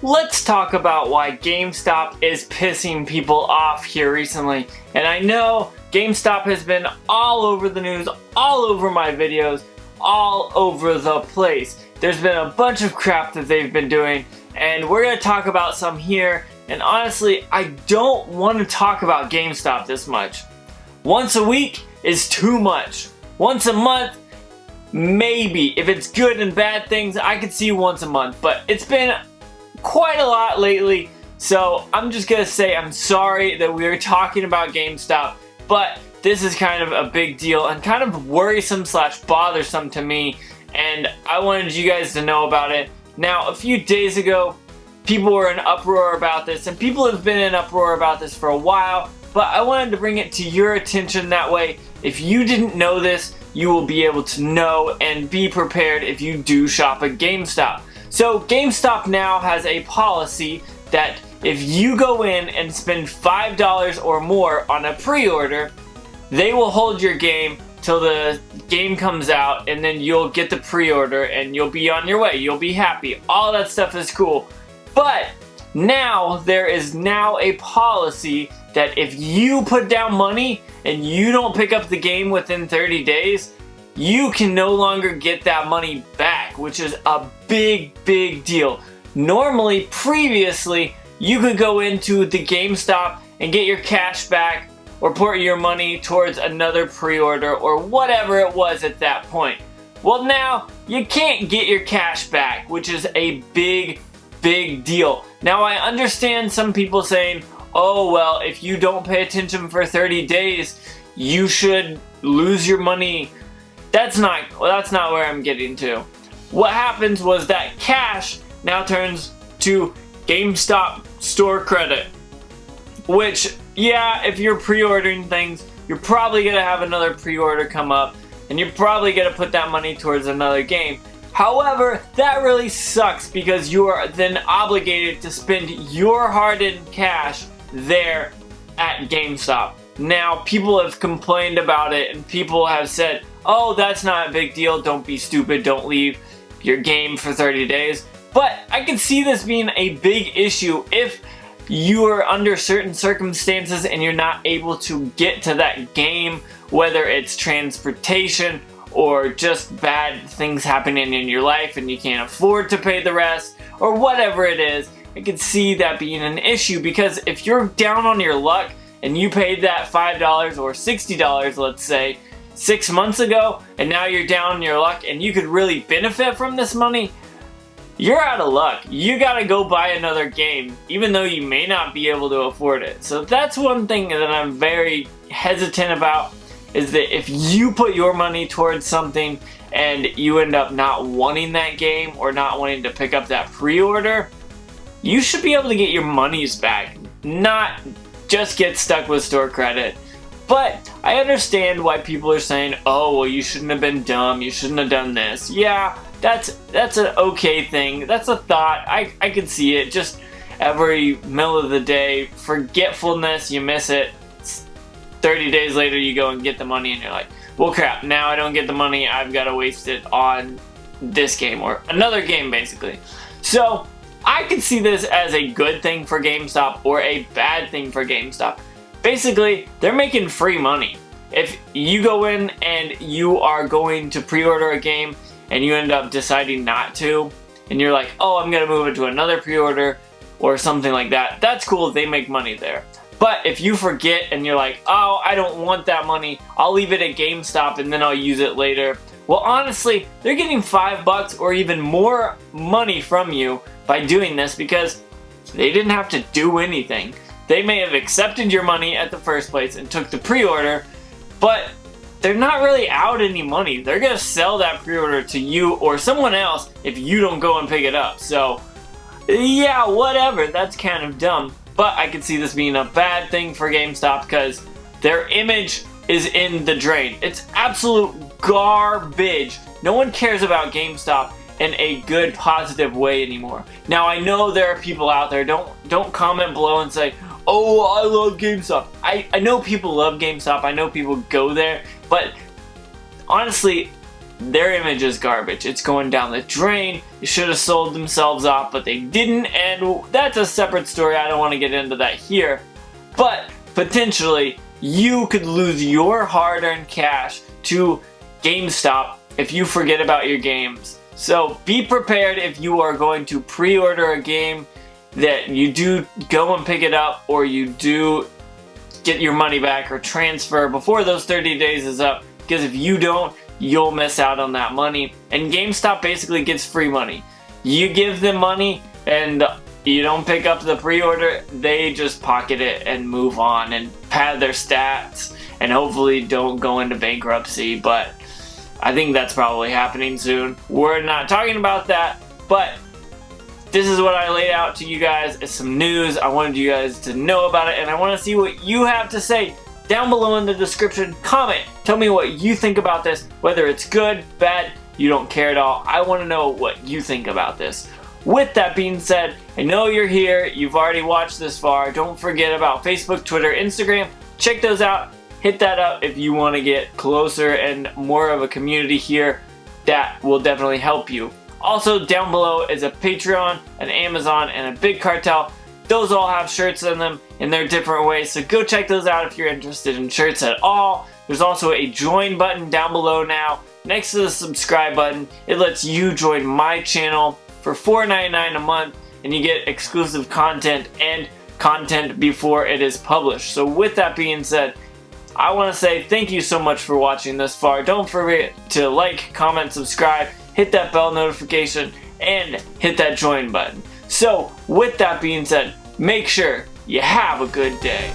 let's talk about why GameStop is pissing people off here recently. And I know GameStop has been all over the news, all over my videos, all over the place. There's been a bunch of crap that they've been doing, and we're going to talk about some here. And honestly, I don't want to talk about GameStop this much. Once a week is too much. Once a month, maybe. If it's good and bad things, I could see once a month. But it's been quite a lot lately, so I'm just gonna say I'm sorry that we are talking about GameStop, but this is kind of a big deal and kind of worrisome / bothersome to me, and I wanted you guys to know about it. Now, a few days ago, people were in uproar about this, and people have been in uproar about this for a while, but I wanted to bring it to your attention. That way, if you didn't know this, you will be able to know and be prepared if you do shop at GameStop. So GameStop now has a policy that if you go in and spend $5 or more on a pre-order, they will hold your game till the game comes out, and then you'll get the pre-order and you'll be on your way. You'll be happy. All that stuff is cool. But now there is now a policy that if you put down money and you don't pick up the game within 30 days, you can no longer get that money back, which is a big deal. Normally, previously, you could go into the GameStop and get your cash back or put your money towards another pre-order or whatever it was at that point. Well, now you can't get your cash back, which is a big deal. Now, I understand some people saying, oh, well, if you don't pay attention for 30 days, you should lose your money. That's not where I'm getting to. What happens was that cash now turns to GameStop store credit, which, yeah, if you're pre-ordering things, you're probably gonna have another pre-order come up, and you're probably gonna put that money towards another game. However, that really sucks because you are then obligated to spend your hard-earned cash there at GameStop. Now, people have complained about it, and people have said, oh, that's not a big deal, don't be stupid, don't leave your game for 30 days. But I can see this being a big issue if you are under certain circumstances and you're not able to get to that game, whether it's transportation or just bad things happening in your life and you can't afford to pay the rest, or whatever it is. I can see that being an issue, because if you're down on your luck and you paid that $5 or $60, let's say, 6 months ago, and now you're down on your luck and you could really benefit from this money, you're out of luck. You gotta go buy another game, even though you may not be able to afford it. So that's one thing that I'm very hesitant about, is that if you put your money towards something and you end up not wanting that game or not wanting to pick up that pre-order, you should be able to get your monies back, not just get stuck with store credit. But I understand why people are saying, oh, well, you shouldn't have been dumb, you shouldn't have done this. Yeah, that's an okay thing. That's a thought. I can see it. Just every middle of the day, forgetfulness, you miss it. 30 days later, you go and get the money and you're like, well, crap, now I don't get the money. I've got to waste it on this game or another game, basically. So I can see this as a good thing for GameStop or a bad thing for GameStop. Basically, they're making free money. If you go in and you are going to pre-order a game and you end up deciding not to, and you're like, oh, I'm gonna move it to another pre-order or something like that, that's cool, they make money there. But if you forget and you're like, oh, I don't want that money, I'll leave it at GameStop and then I'll use it later. Well, honestly, they're getting $5 or even more money from you by doing this, because they didn't have to do anything. They may have accepted your money at the first place and took the pre-order, but they're not really out any money. They're gonna sell that pre-order to you or someone else if you don't go and pick it up. So, yeah, whatever, that's kind of dumb. But I can see this being a bad thing for GameStop because their image is in the drain. It's absolute garbage. No one cares about GameStop in a good, positive way anymore. Now, I know there are people out there, don't comment below and say, oh, I love GameStop. I know people love GameStop, I know people go there, but honestly, their image is garbage. It's going down the drain. They should have sold themselves off, but they didn't, and that's a separate story. I don't want to get into that here. But potentially, you could lose your hard-earned cash to GameStop if you forget about your games. So be prepared if you are going to pre-order a game that you do go and pick it up, or you do get your money back or transfer before those 30 days is up, because if you don't, you'll miss out on that money. And GameStop basically gets free money. You give them money and you don't pick up the pre-order, they just pocket it and move on and pad their stats and hopefully don't go into bankruptcy. But I think that's probably happening soon. We're not talking about that, but this is what I laid out to you guys. It's some news. I wanted you guys to know about it, and I want to see what you have to say down below in the description. Comment. Tell me what you think about this, whether it's good, bad, you don't care at all. I want to know what you think about this. With that being said, I know you're here. You've already watched this far. Don't forget about Facebook, Twitter, Instagram. Check those out. Hit that up if you want to get closer and more of a community here. That will definitely help you. Also, down below is a Patreon, an Amazon, and a Big Cartel. Those all have shirts in them in their different ways, so go check those out if you're interested in shirts at all. There's also a join button down below now, next to the subscribe button. It lets you join my channel for $4.99 a month, and you get exclusive content and content before it is published. So with that being said, I want to say thank you so much for watching this far. Don't forget to like, comment, subscribe, hit that bell notification, and hit that join button. So with that being said, make sure you have a good day.